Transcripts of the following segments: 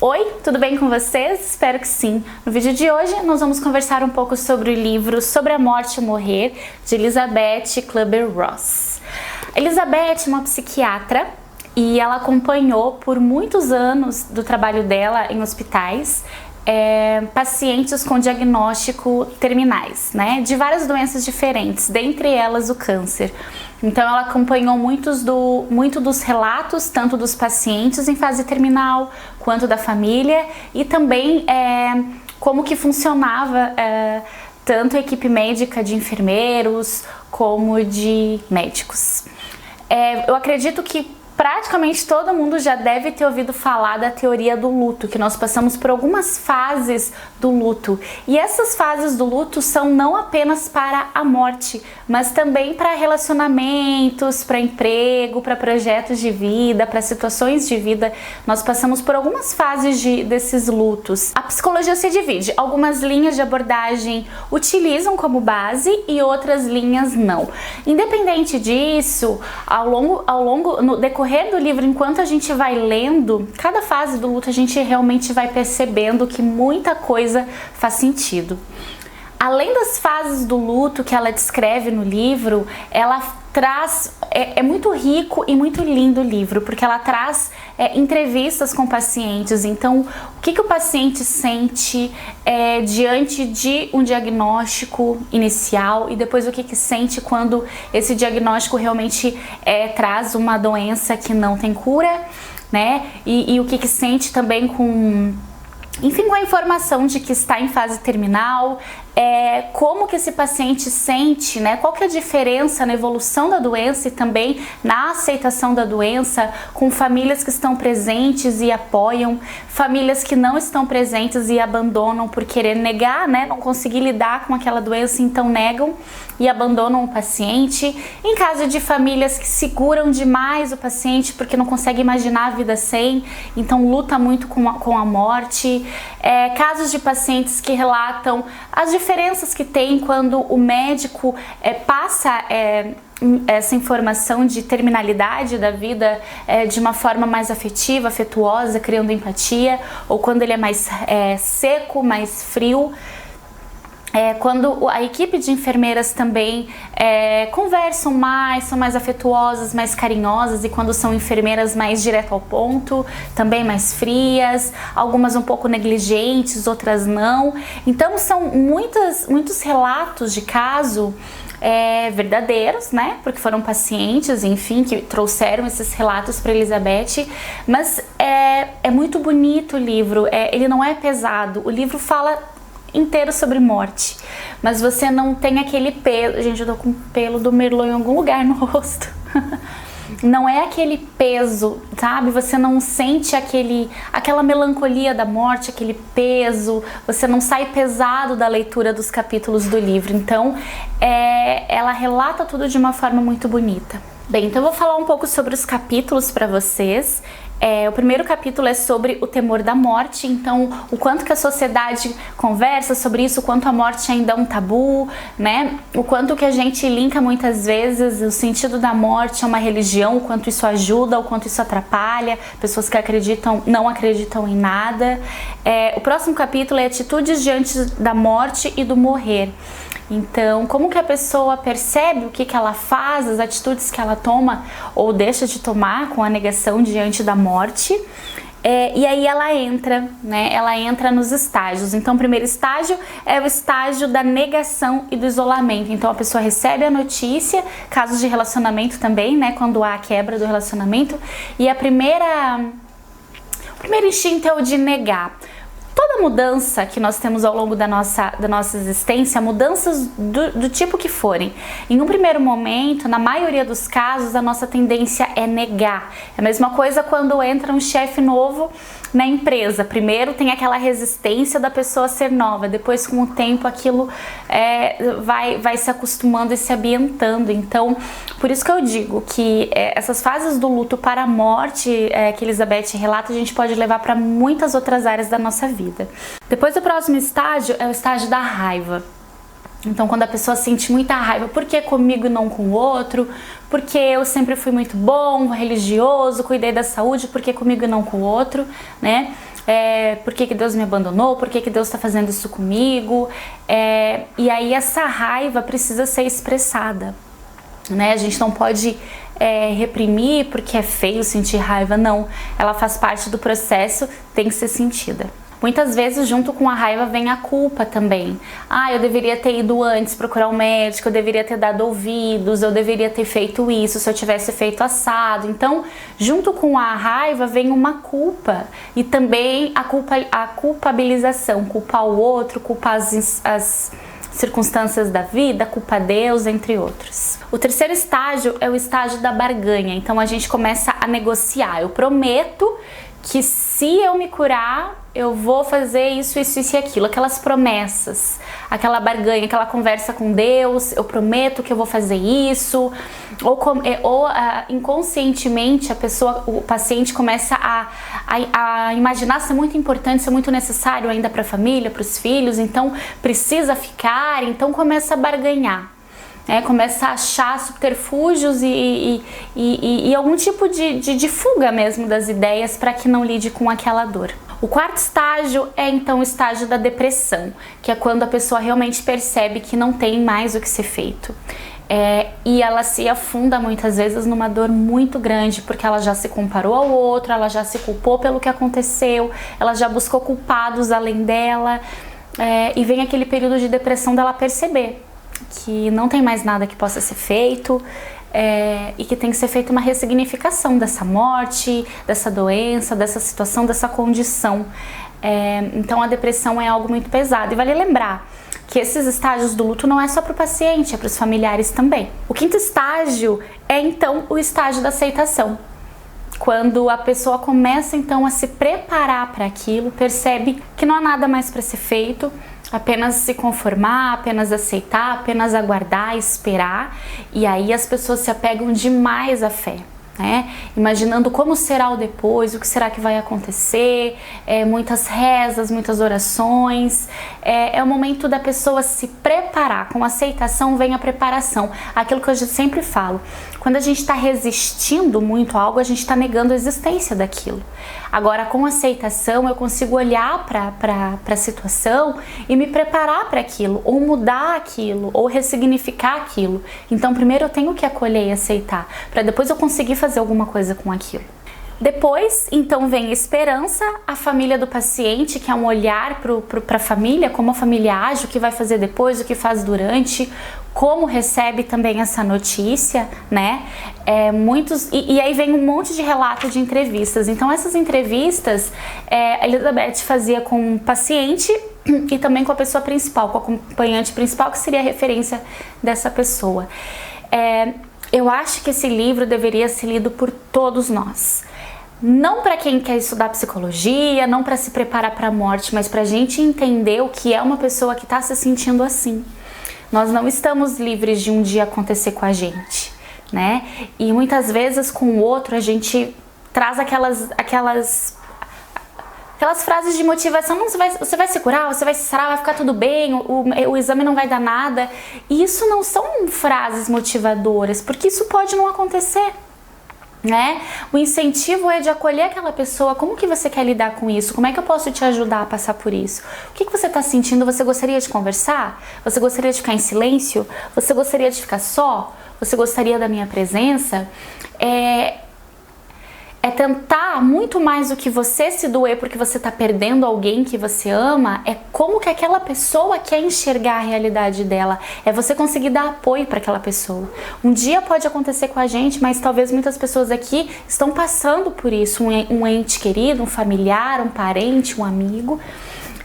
Oi, tudo bem com vocês? Espero que sim. No vídeo de hoje nós vamos conversar um pouco sobre o livro Sobre a Morte e Morrer, de Elizabeth Kübler-Ross. Elizabeth é uma psiquiatra e ela acompanhou por muitos anos do trabalho dela em hospitais pacientes com diagnóstico terminais, né, de várias doenças diferentes, dentre elas o câncer. Então ela acompanhou muito dos relatos, tanto dos pacientes em fase terminal, quanto da família, e também como que funcionava tanto a equipe médica de enfermeiros, como de médicos. Eu acredito que praticamente todo mundo já deve ter ouvido falar da teoria do luto, que nós passamos por algumas fases do luto. E essas fases do luto são não apenas para a morte, mas também para relacionamentos, para emprego, para projetos de vida, para situações de vida. Nós passamos por algumas fases desses lutos. A psicologia se divide. Algumas linhas de abordagem utilizam como base e outras linhas não. Independente disso, no decorrer do livro, enquanto a gente vai lendo, cada fase do luto a gente realmente vai percebendo que muita coisa faz sentido. Além das fases do luto que ela descreve no livro, ela traz, é muito rico e muito lindo o livro, porque ela traz entrevistas com pacientes. Então, o que o paciente sente diante de um diagnóstico inicial e depois o que sente quando esse diagnóstico realmente traz uma doença que não tem cura, né? E o que sente também com a informação de que está em fase terminal, como que esse paciente sente, né? Qual que é a diferença na evolução da doença e também na aceitação da doença, com famílias que estão presentes e apoiam, famílias que não estão presentes e abandonam por querer negar, né? Não conseguir lidar com aquela doença, então negam e abandonam o paciente. Em caso de famílias que seguram demais o paciente porque não conseguem imaginar a vida sem, então luta muito com a morte. Casos de pacientes que relatam as diferenças que tem quando o médico passa essa informação de terminalidade da vida de uma forma mais afetiva, afetuosa, criando empatia, ou quando ele é mais seco, mais frio. Quando a equipe de enfermeiras também conversam mais, são mais afetuosas, mais carinhosas, e quando são enfermeiras mais direto ao ponto, também mais frias, algumas um pouco negligentes, outras não. Então são muitos relatos de caso verdadeiros, né? Porque foram pacientes, enfim, que trouxeram esses relatos para Elizabeth. Mas é muito bonito o livro, ele não é pesado, o livro fala inteiro sobre morte, mas você não tem aquele pelo. Gente, eu tô com pelo do Merlot em algum lugar no rosto. Não é aquele peso, sabe? Você não sente aquela melancolia da morte, aquele peso. Você não sai pesado da leitura dos capítulos do livro. Então, ela relata tudo de uma forma muito bonita. Bem, então eu vou falar um pouco sobre os capítulos para vocês. O primeiro capítulo é sobre o temor da morte, então o quanto que a sociedade conversa sobre isso, o quanto a morte ainda é um tabu, né? O quanto que a gente linka muitas vezes o sentido da morte a uma religião, o quanto isso ajuda, o quanto isso atrapalha, pessoas que não acreditam em nada. O próximo capítulo é atitudes diante da morte e do morrer. Então, como que a pessoa percebe o que ela faz, as atitudes que ela toma ou deixa de tomar com a negação diante da morte. E aí ela entra, né? Ela entra nos estágios. Então, o primeiro estágio é o estágio da negação e do isolamento. Então, a pessoa recebe a notícia, casos de relacionamento também, né? Quando há a quebra do relacionamento. E o primeiro instinto é o de negar. Toda mudança que nós temos ao longo da nossa existência, mudanças do tipo que forem, em um primeiro momento, na maioria dos casos, a nossa tendência é negar. É a mesma coisa quando entra um chefe novo na empresa. Primeiro tem aquela resistência da pessoa ser nova, depois com o tempo aquilo vai se acostumando e se ambientando. Então, por isso que eu digo que essas fases do luto para a morte que Elizabeth relata, a gente pode levar para muitas outras áreas da nossa vida. Depois, o próximo estágio é o estágio da raiva. Então, quando a pessoa sente muita raiva, por que comigo e não com o outro? Porque eu sempre fui muito bom, religioso, cuidei da saúde, por que comigo e não com o outro, né? por que Deus me abandonou, por que Deus está fazendo isso comigo, e aí essa raiva precisa ser expressada, né? A gente não pode reprimir porque é feio sentir raiva, não, ela faz parte do processo, tem que ser sentida. Muitas vezes junto com a raiva vem a culpa também. Eu deveria ter ido antes procurar um médico, eu deveria ter dado ouvidos, eu deveria ter feito isso se eu tivesse feito assado. Então, junto com a raiva vem uma culpa e também a culpabilização, culpar o outro, culpar as circunstâncias da vida, culpa Deus, entre outros. O terceiro estágio é o estágio da barganha. Então a gente começa a negociar. Eu prometo que se eu me curar, eu vou fazer isso e aquilo, aquelas promessas, aquela barganha, aquela conversa com Deus, eu prometo que eu vou fazer isso, ou inconscientemente o paciente começa a imaginar ser muito importante, ser muito necessário ainda para a família, para os filhos, então precisa ficar, então começa a barganhar. Começa a achar subterfúgios e algum tipo de fuga mesmo das ideias para que não lide com aquela dor. O quarto estágio é então o estágio da depressão, que é quando a pessoa realmente percebe que não tem mais o que ser feito. E ela se afunda muitas vezes numa dor muito grande, porque ela já se comparou ao outro, ela já se culpou pelo que aconteceu, ela já buscou culpados além dela, e vem aquele período de depressão dela perceber que não tem mais nada que possa ser feito, e que tem que ser feita uma ressignificação dessa morte, dessa doença, dessa situação, dessa condição. Então a depressão é algo muito pesado. E vale lembrar que esses estágios do luto não é só para o paciente, é para os familiares também. O quinto estágio é então o estágio da aceitação. Quando a pessoa começa então a se preparar para aquilo, percebe que não há nada mais para ser feito, apenas se conformar, apenas aceitar, apenas aguardar, esperar, e aí as pessoas se apegam demais à fé, né? Imaginando como será o depois, o que será que vai acontecer, muitas rezas, muitas orações, é o momento da pessoa se preparar. Com aceitação vem a preparação, aquilo que eu sempre falo, quando a gente está resistindo muito a algo, a gente está negando a existência daquilo. Agora, com aceitação, eu consigo olhar para a situação e me preparar para aquilo, ou mudar aquilo, ou ressignificar aquilo. Então, primeiro eu tenho que acolher e aceitar, para depois eu conseguir fazer alguma coisa com aquilo. Depois, então, vem a esperança, a família do paciente, que é um olhar para a família, como a família age, o que vai fazer depois, o que faz durante, como recebe também essa notícia, né? E aí vem um monte de relato de entrevistas. Então, essas entrevistas, a Elizabeth fazia com o paciente e também com a pessoa principal, com o acompanhante principal, que seria a referência dessa pessoa. Eu acho que esse livro deveria ser lido por todos nós. Não para quem quer estudar psicologia, não para se preparar para a morte, mas para a gente entender o que é uma pessoa que está se sentindo assim. Nós não estamos livres de um dia acontecer com a gente, né? E muitas vezes com o outro a gente traz aquelas frases de motivação, não, você vai se curar, você vai se sarar, vai ficar tudo bem, o exame não vai dar nada. E isso não são frases motivadoras, porque isso pode não acontecer, né? O incentivo é de acolher aquela pessoa. Como que você quer lidar com isso? Como é que eu posso te ajudar a passar por isso? O que você está sentindo? Você gostaria de conversar? Você gostaria de ficar em silêncio? Você gostaria de ficar só? Você gostaria da minha presença? É tentar muito mais do que você se doer porque você está perdendo alguém que você ama, é como que aquela pessoa quer enxergar a realidade dela, é você conseguir dar apoio para aquela pessoa. Um dia pode acontecer com a gente, mas talvez muitas pessoas aqui estão passando por isso, um ente querido, um familiar, um parente, um amigo.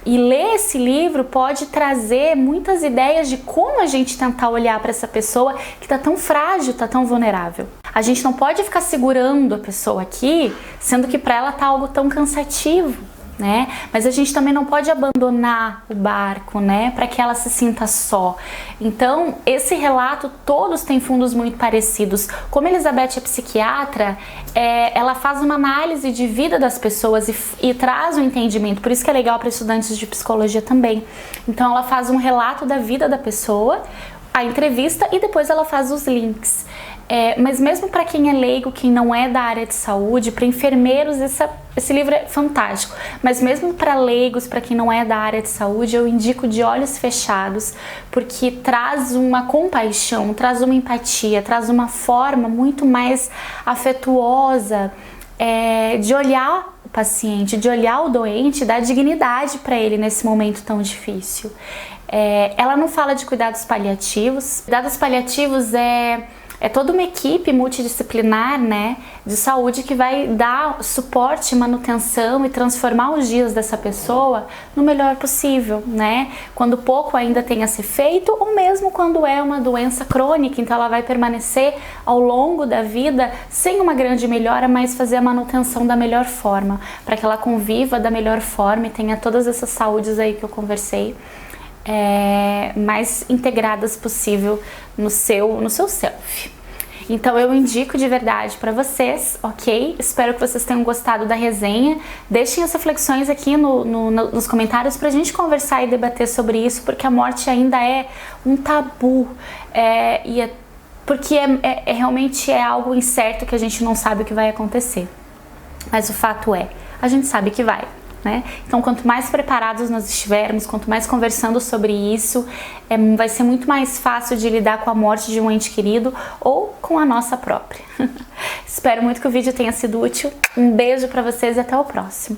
E ler esse livro pode trazer muitas ideias de como a gente tentar olhar para essa pessoa que está tão frágil, está tão vulnerável. A gente não pode ficar segurando a pessoa aqui, sendo que para ela está algo tão cansativo, né? Mas a gente também não pode abandonar o barco, né? Para que ela se sinta só. Então, esse relato, todos têm fundos muito parecidos. Como Elizabeth é psiquiatra, ela faz uma análise de vida das pessoas e traz um entendimento. Por isso que é legal para estudantes de psicologia também. Então, ela faz um relato da vida da pessoa, a entrevista, e depois ela faz os links. Mas mesmo para quem é leigo, quem não é da área de saúde, para enfermeiros, esse livro é fantástico. Mas mesmo para leigos, para quem não é da área de saúde, eu indico de olhos fechados, porque traz uma compaixão, traz uma empatia, traz uma forma muito mais afetuosa de olhar o paciente, de olhar o doente, dar dignidade para ele nesse momento tão difícil. Ela não fala de cuidados paliativos. Cuidados paliativos é toda uma equipe multidisciplinar, né, de saúde que vai dar suporte, manutenção e transformar os dias dessa pessoa no melhor possível, né? Quando pouco ainda tem a ser feito, ou mesmo quando é uma doença crônica, então ela vai permanecer ao longo da vida sem uma grande melhora, mas fazer a manutenção da melhor forma, para que ela conviva da melhor forma e tenha todas essas saúdes aí que eu conversei, mais integradas possível no seu self. Então eu indico de verdade para vocês, ok? Espero que vocês tenham gostado da resenha. Deixem as reflexões aqui nos comentários pra gente conversar e debater sobre isso, porque a morte ainda é um tabu, porque realmente é algo incerto que a gente não sabe o que vai acontecer. Mas o fato a gente sabe que vai. Né? Então, quanto mais preparados nós estivermos, quanto mais conversando sobre isso, vai ser muito mais fácil de lidar com a morte de um ente querido ou com a nossa própria. Espero muito que o vídeo tenha sido útil. Um beijo para vocês e até o próximo.